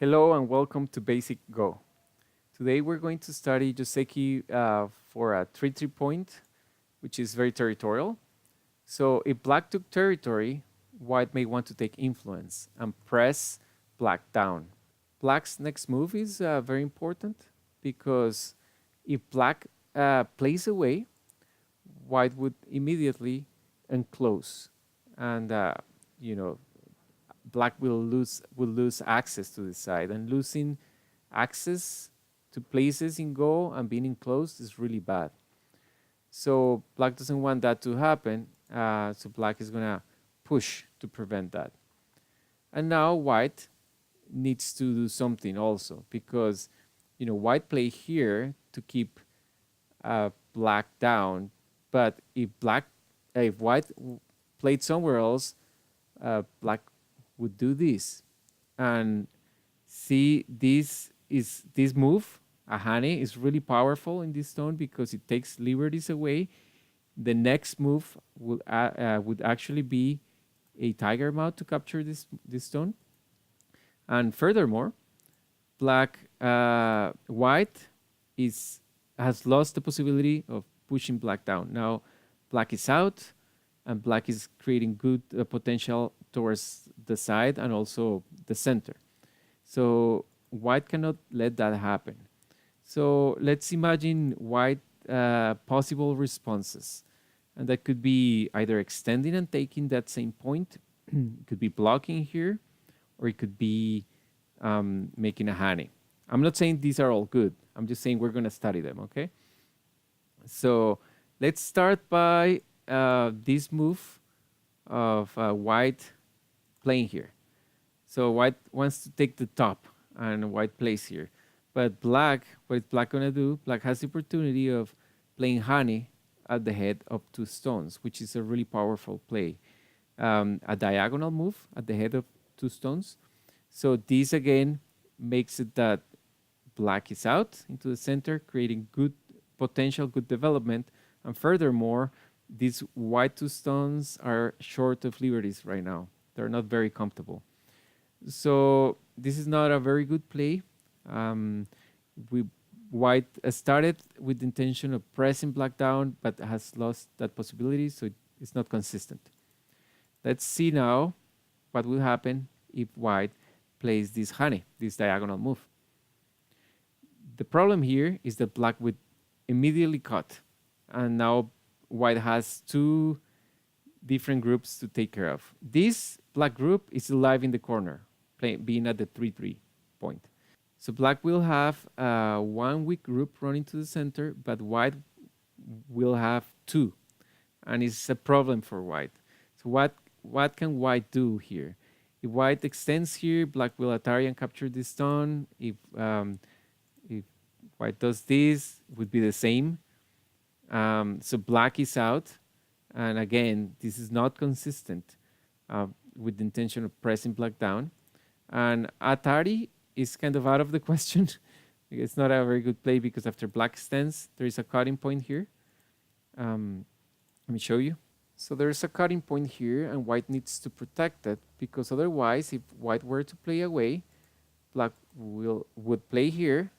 Hello and welcome to Basic Go. Today we're going to study Joseki for a 3-3 point, which is very territorial. So if black took territory, white may want to take influence and press black down. Black's next move is very important because if black plays away, white would immediately enclose, and you know black will lose access to the side, and losing access to places in Go and being enclosed is really bad. So black doesn't want that to happen. So black is gonna push to prevent that. And now white needs to do something also because white play here to keep black down, but if white played somewhere else, black would do this. And see, this move, a honey, is really powerful in this stone because it takes liberties away. The next move would actually be a tiger mouth to capture this stone. And furthermore, white has lost the possibility of pushing black down. Now, black is out, and black is creating good potential towards the side and also the center. So white cannot let that happen. So let's imagine white possible responses. And that could be either extending and taking that same point. It could be blocking here, or it could be making a honey. I'm not saying these are all good. I'm just saying we're going to study them, okay? So let's start by this move of white playing here. So white wants to take the top, and white plays here. But black, what is black going to do? Black has the opportunity of playing honey at the head of two stones, which is a really powerful play. A diagonal move at the head of two stones. So this again makes it that black is out into the center, creating good potential, good development. And furthermore, these white two stones are short of liberties right now. They're not very comfortable. So this is not a very good play. White started with the intention of pressing black down, but has lost that possibility, so it's not consistent. Let's see now what will happen if white plays this honey, this diagonal move. The problem here is that black would immediately cut, and now white has two different groups to take care of. This black group is alive in the corner, being at the 3-3 point. So black will have one weak group running to the center, but white will have two, and it's a problem for white. So what can white do here? If white extends here, black will Atari and capture this stone. If white does this, it would be the same. So black is out, and again, this is not consistent with the intention of pressing black down. And Atari is kind of out of the question. It's not a very good play because after black extends, there is a cutting point here. Let me show you. So there is a cutting point here, and white needs to protect it because otherwise, if white were to play away, black would play here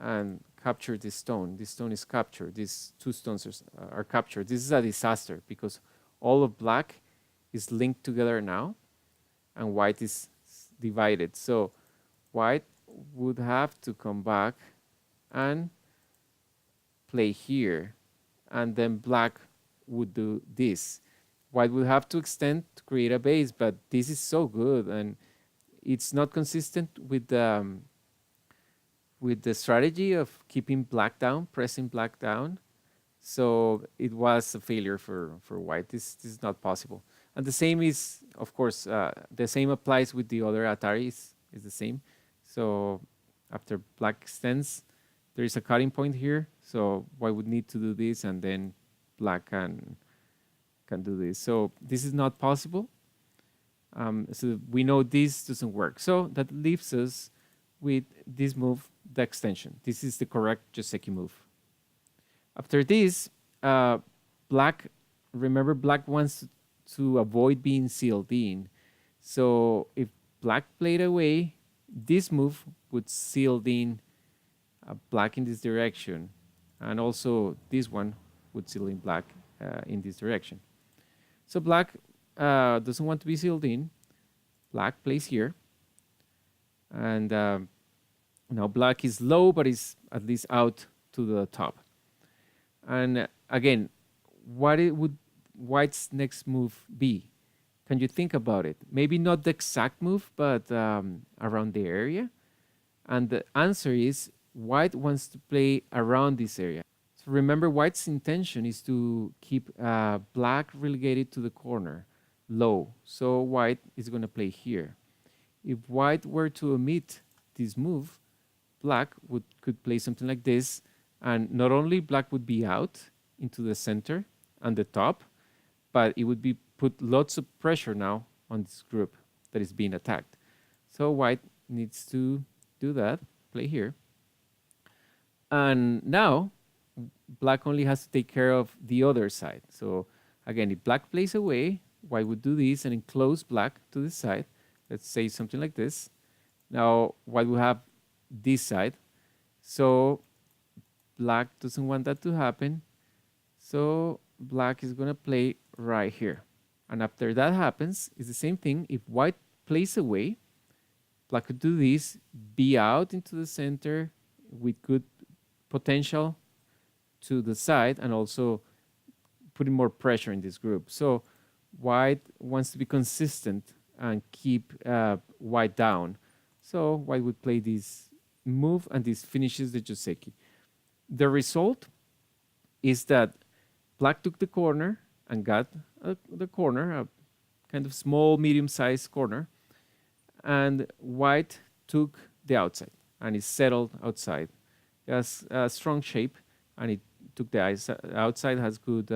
and capture this stone. This stone is captured. These two stones are captured. This is a disaster because all of black is linked together now, and white is divided. So white would have to come back and play here, and then black would do this. White would have to extend to create a base, but this is so good, and it's not consistent with the strategy of keeping black down, pressing black down. So it was a failure for white. This is not possible. And the same is, of course, the same applies with the other Ataris. Is the same. So after black extends, there is a cutting point here. So white would need to do this, and then black can do this. So this is not possible. So we know this doesn't work. So that leaves us with this move, the extension. This is the correct Joseki move. After this, remember black wants to avoid being sealed in. So if black played away, This move would seal in black in this direction, and also this one would seal in black in this direction. So black doesn't want to be sealed in. Black plays here, and now black is low, but is at least out to the top. And again, what it would white's next move be? Can you think about it? Maybe not the exact move, but around the area. And the answer is white wants to play around this area. So remember, white's intention is to keep black relegated to the corner, low. So white is going to play here. If white were to omit this move, black could play something like this, and not only black would be out into the center and the top, but it would be put lots of pressure now on this group that is being attacked. So white needs to do that, play here. And now black only has to take care of the other side. So again, if black plays away, white would do this and enclose black to this side. Let's say something like this. Now white will have this side. So black doesn't want that to happen. So black is going to play right here. And after that happens, it's the same thing. If white plays away, black could do this, be out into the center with good potential to the side, and also putting more pressure in this group. So white wants to be consistent and keep white down. So white would play this move, and this finishes the Joseki. The result is that black took the corner and got the corner, a kind of small, medium-sized corner, and white took the outside, and it settled outside. It has a strong shape, and it took the outside, has good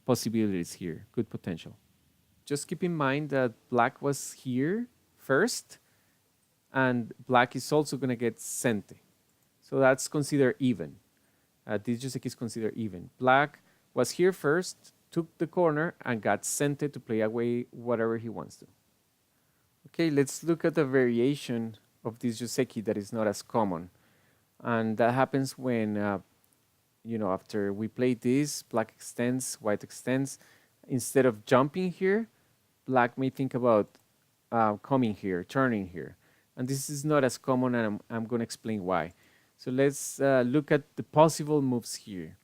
possibilities here, good potential. Just keep in mind that black was here first, and black is also going to get sente. So that's considered even. This Joseki is considered even. Black was here first, took the corner, and got sente to play away whatever he wants to. Okay, let's look at the variation of this Joseki that is not as common. And that happens when, after we play this, black extends, white extends. Instead of jumping here, black may think about coming here, turning here. And this is not as common, and I'm going to explain why. So let's look at the possible moves here.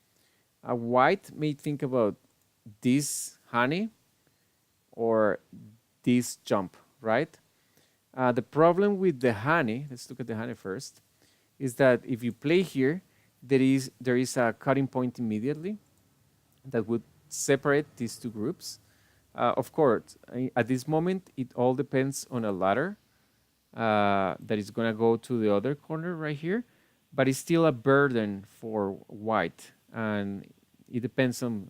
White may think about this honey or this jump, right? The problem with the honey, let's look at the honey first, is that if you play here, there is a cutting point immediately that would separate these two groups. Of course, at this moment, it all depends on a ladder that is going to go to the other corner right here, but it's still a burden for white, and it depends on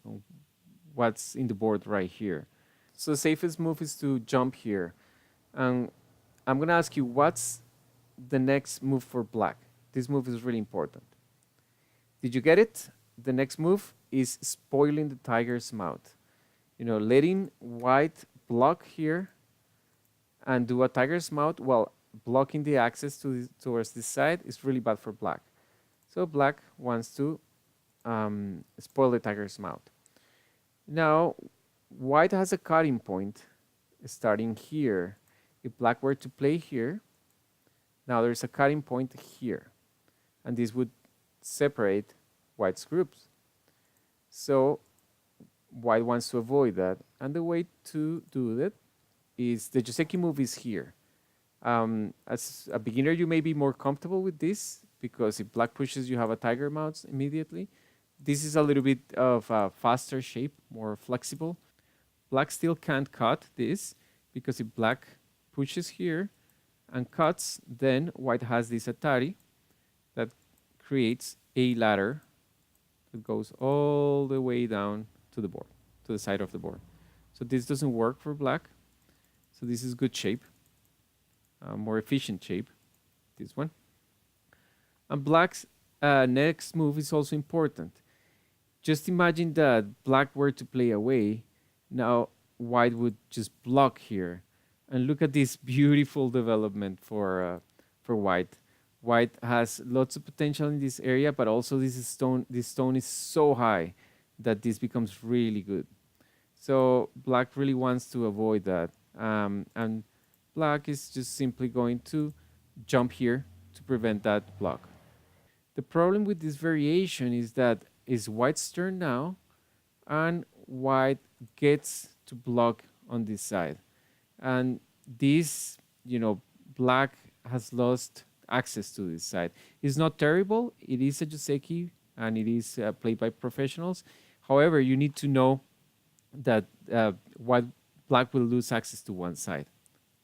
what's in the board right here. So the safest move is to jump here. And I'm going to ask you, what's the next move for black? This move is really important. Did you get it? The next move is spoiling the tiger's mouth. Letting white block here and do a tiger's mouth while blocking the access towards this side is really bad for black. So black wants to spoil the tiger's mouth. Now, white has a cutting point starting here. If black were to play here, now there's a cutting point here, and this would separate white's groups. So white wants to avoid that, and the way to do that is the Joseki move is here. As a beginner, you may be more comfortable with this, because if black pushes, you have a tiger mouth immediately. This is a little bit of a faster shape, more flexible. Black still can't cut this, because if black pushes here and cuts, then white has this atari that creates a ladder that goes all the way down to the board, to the side of the board. So this doesn't work for black. So this is good shape, more efficient shape, this one. And black's next move is also important. Just imagine that black were to play away. Now white would just block here. And look at this beautiful development for for white. White has lots of potential in this area, but also this stone is so high that this becomes really good. So black really wants to avoid that. And black is just simply going to jump here to prevent that block. The problem with this variation is that it's white's turn now, and white gets to block on this side. And this, black has lost access to this side. It's not terrible. It is a Joseki, and it is played by professionals. However, you need to know that white black will lose access to one side.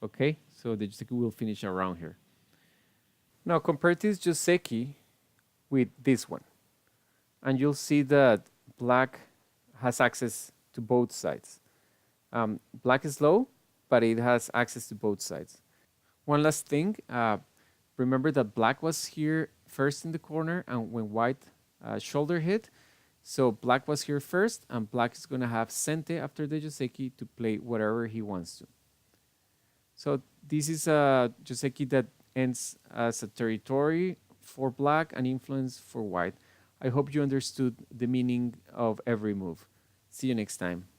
Okay, so the Joseki will finish around here. Now compare this Joseki with this one, and you'll see that black has access to both sides. Black is low, but it has access to both sides. One last thing, remember that black was here first in the corner, and when white shoulder hit, so black was here first, and black is going to have Sente after the Joseki to play whatever he wants to. So this is a Joseki that ends as a territory for black and influence for white. I hope you understood the meaning of every move. See you next time.